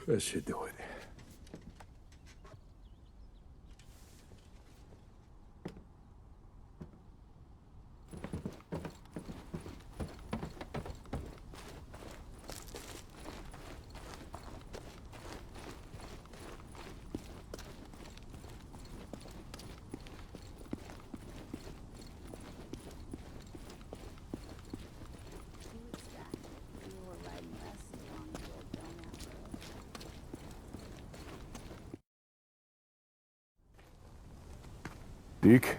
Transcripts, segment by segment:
That should do it. Deke,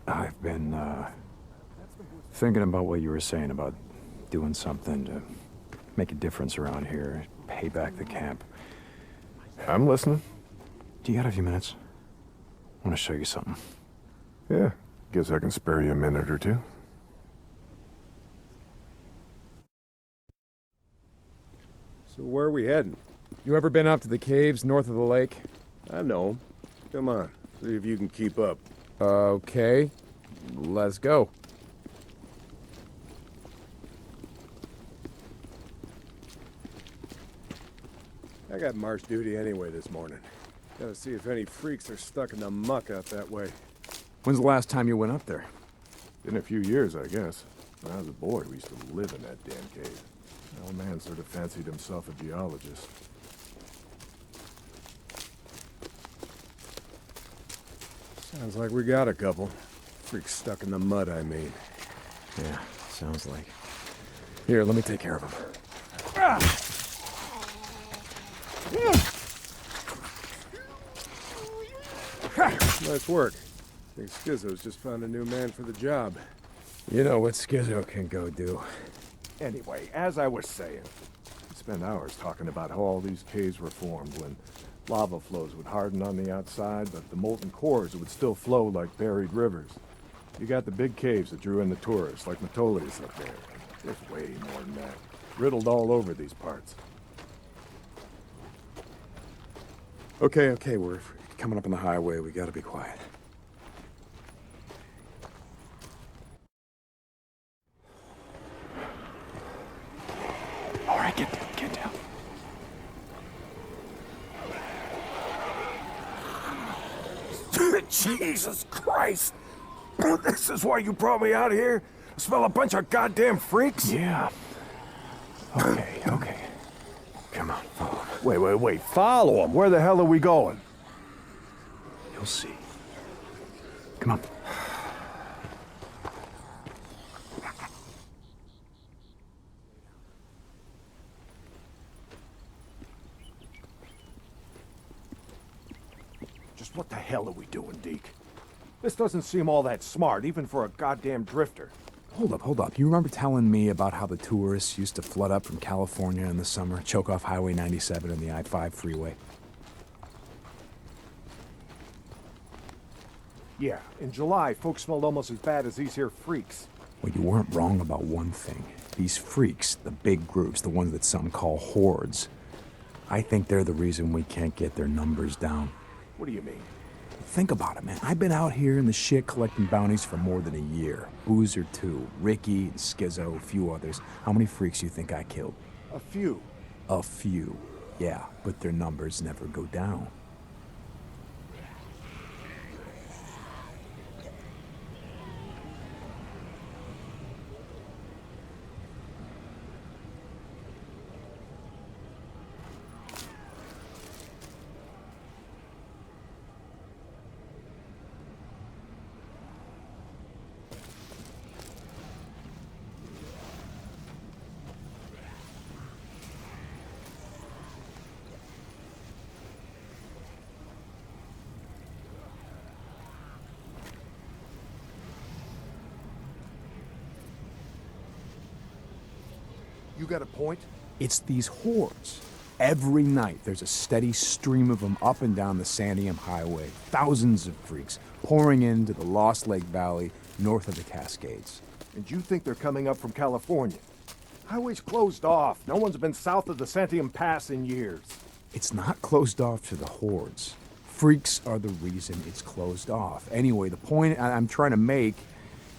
I've been, thinking about what you were saying about doing something to make a difference around here, pay back the camp. I'm listening. Do you got a few minutes? I want to show you something. Yeah, guess I can spare you a minute or two. So where are we heading? You ever been up to the caves north of the lake? I know. Come on, see if you can keep up. Okay, let's go. I got march duty anyway this morning. Gotta see if any freaks are stuck in the muck out that way. When's the last time you went up there? Been a few years, I guess. When I was a boy, we used to live in that damn cave. Old man sort of fancied himself a geologist. Sounds like we got a couple. Freaks stuck in the mud, I mean. Yeah, sounds like. Here, let me take care of him. Nice work. I think Skizzo's just found a new man for the job. You know what Skizzo can go do. Anyway, as I was saying, we spent hours talking about how all these caves were formed when lava flows would harden on the outside, but the molten cores would still flow like buried rivers. You got the big caves that drew in the tourists, like Matoli's up there. There's way more than that. Riddled all over these parts. Okay, we're coming up on the highway. We gotta be quiet. All right, get down. Jesus Christ! This is why you brought me out here? Smell a bunch of goddamn freaks? Yeah. Okay. Come on, follow me. Wait. Follow them. Where the hell are we going? You'll see. Come on. Just what the hell are we doing, Deke? This doesn't seem all that smart, even for a goddamn drifter. Hold up. You remember telling me about how the tourists used to flood up from California in the summer, choke off Highway 97 and the I-5 freeway? Yeah, in July, folks smelled almost as bad as these here freaks. Well, you weren't wrong about one thing. These freaks, the big groups, the ones that some call hordes, I think they're the reason we can't get their numbers down. What do you mean? Think about it, man. I've been out here in the shit collecting bounties for more than a year. Boozer, too. Ricky, and Skizzo, a few others. How many freaks you think I killed? A few. A few. Yeah, but their numbers never go down. You got a point? It's these hordes. Every night, there's a steady stream of them up and down the Santiam Highway. Thousands of freaks pouring into the Lost Lake Valley north of the Cascades. And you think they're coming up from California? Highway's closed off. No one's been south of the Santiam Pass in years. It's not closed off to the hordes. Freaks are the reason it's closed off. Anyway, the point I'm trying to make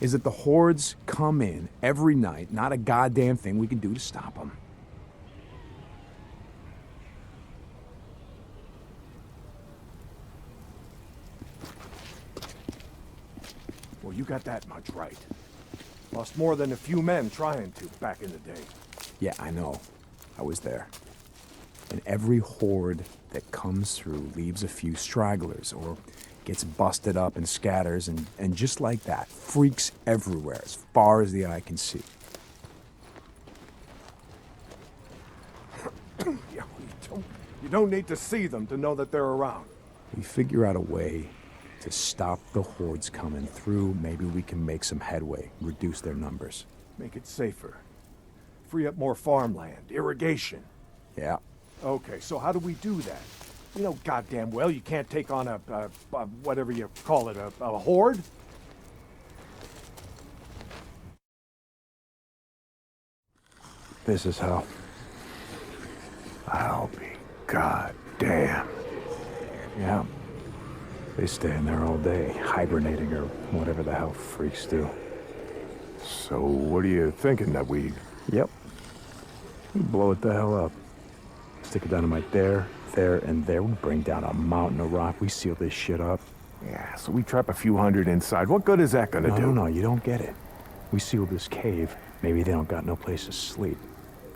is that the hordes come in every night, not a goddamn thing we can do to stop them. Well, you got that much right. Lost more than a few men trying to back in the day. Yeah, I know. I was there. And every horde that comes through leaves a few stragglers or gets busted up and scatters, and just like that, freaks everywhere as far as the eye can see. Yeah, you don't need to see them to know that they're around. We figure out a way to stop the hordes coming through. Maybe we can make some headway, reduce their numbers. Make it safer. Free up more farmland, irrigation. Yeah. Okay, so how do we do that? You know goddamn well you can't take on a whatever you call it, a horde? This is how. I'll be goddamn. Yeah. They stay in there all day, hibernating or whatever the hell freaks do. So what are you thinking, that we... Yep. We blow it the hell up. Stick a dynamite there, and there. We bring down a mountain of rock. We seal this shit up. Yeah, so we trap a few hundred inside. What good is that gonna do? No, you don't get it. We seal this cave. Maybe they don't got no place to sleep.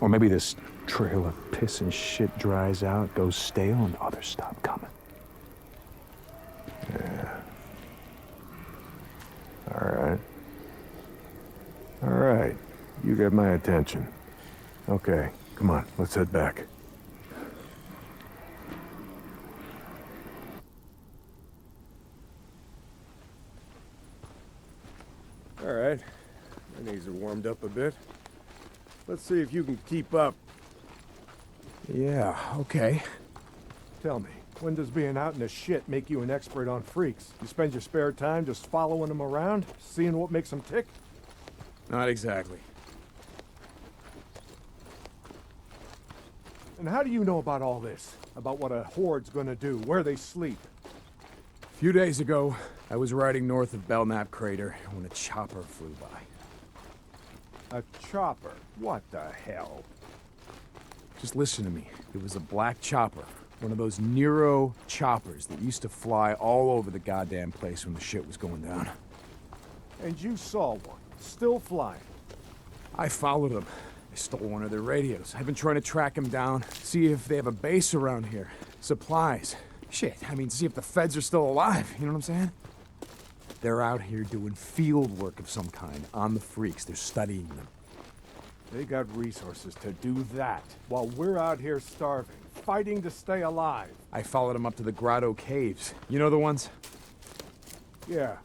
Or maybe this trail of piss and shit dries out, goes stale, and others stop coming. Yeah. All right. You get my attention. Okay, come on, let's head back. All right. My knees are warmed up a bit. Let's see if you can keep up. Yeah, okay. Tell me, when does being out in the shit make you an expert on freaks? You spend your spare time just following them around, seeing what makes them tick? Not exactly. And how do you know about all this? About what a horde's gonna do, where they sleep? A few days ago, I was riding north of Belknap Crater when a chopper flew by. A chopper? What the hell? Just listen to me. It was a black chopper. One of those Nero choppers that used to fly all over the goddamn place when the shit was going down. And you saw one, still flying. I followed them. I stole one of their radios. I've been trying to track them down, see if they have a base around here. Supplies. Shit, I mean, see if the feds are still alive, you know what I'm saying? They're out here doing field work of some kind on the freaks. They're studying them. They got resources to do that, while we're out here starving, fighting to stay alive. I followed them up to the Grotto Caves. You know the ones? Yeah.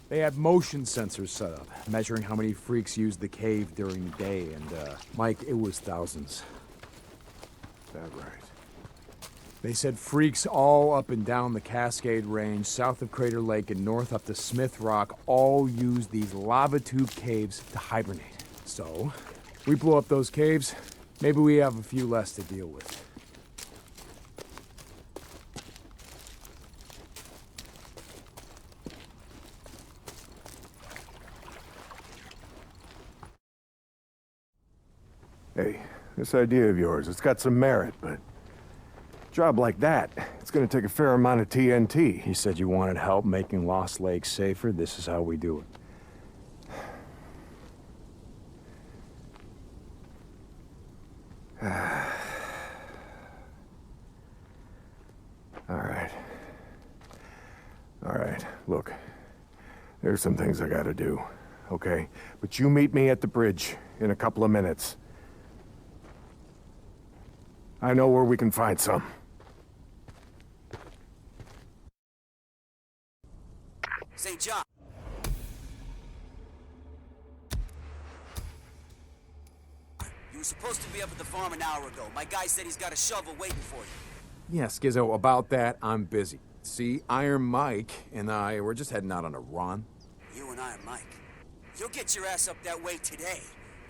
They had motion sensors set up, measuring how many freaks used the cave during the day, and, Mike, it was thousands. Is that right? They said freaks all up and down the Cascade Range, south of Crater Lake and north up to Smith Rock, all use these lava tube caves to hibernate. So, we blow up those caves, maybe we have a few less to deal with. Hey, this idea of yours, it's got some merit, but a job like that, it's gonna take a fair amount of TNT. You said you wanted help making Lost Lake safer. This is how we do it. All right, look, there's some things I gotta do, okay? But you meet me at the bridge in a couple of minutes. I know where we can find some. St. John. You were supposed to be up at the farm an hour ago. My guy said he's got a shovel waiting for you. Yeah, Skizzo, about that, I'm busy. See, Iron Mike and I, we're just heading out on a run. You and Iron Mike. You'll get your ass up that way today,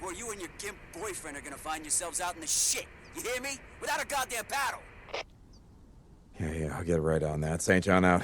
or you and your gimp boyfriend are gonna find yourselves out in the shit. You hear me? Without a goddamn paddle. Yeah, I'll get right on that. St. John out.